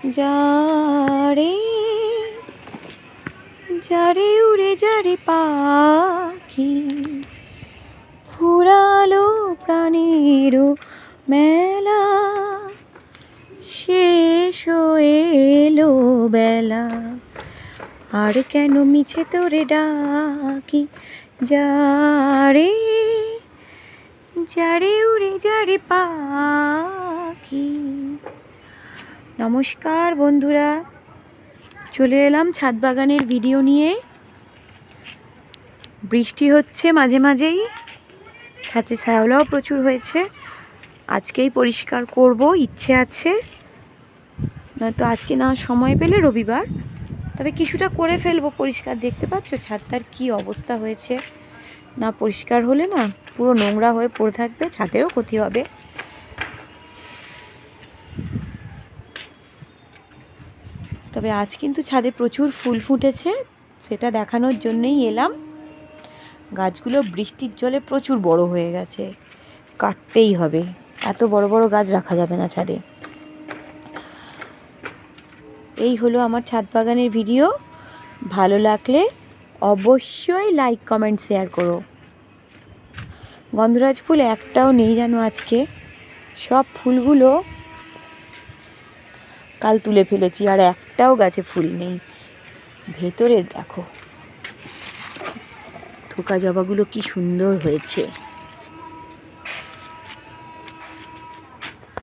যারে যারে উড়ে যারে পাখি, ফুরালো প্রাণেরও মেলা, শেষ হয়ে এলো বেলা, আর কেন মিছে তোরে ডাকি, যারে যারে উড়ে যারে পাখি। নমস্কার বন্ধুরা, চলে এলাম ছাদ বাগানের ভিডিও নিয়ে। বৃষ্টি হচ্ছে মাঝে মাঝেই, ছাদে শ্যাওলাও প্রচুর হয়েছে। আজকেই পরিষ্কার করব, ইচ্ছে আছে, নয়তো আজকে না সময় পেলে রবিবার, তবে কিছুটা করে ফেলবো পরিষ্কার। দেখতে পাচ্ছ ছাদটার কি অবস্থা হয়েছে, না পরিষ্কার হলে না পুরো নোংরা হয়ে পড়ে থাকবে, ছাদেরও ক্ষতি হবে। তবে আজ কিন্তু ছাদে প্রচুর ফুল ফুটেছে, সেটা দেখানোর জন্যই এলাম। গাছগুলো বৃষ্টির জলে প্রচুর বড় হয়ে গেছে, কাটতেই হবে, এত বড় বড় গাছ রাখা যাবে না ছাদে। এই হলো আমার ছাদ বাগানের ভিডিও। ভালো লাগলে অবশ্যই লাইক কমেন্ট শেয়ার করো। গন্ধরাজ ফুল একটাও নেই জানো আজকে, সব ফুলগুলো কাল তুলে ফেলেছি, আর একটাও গাছে ফুল নেই। ভেতরে দেখো থোকা জবাগুলো কি সুন্দর হয়েছে।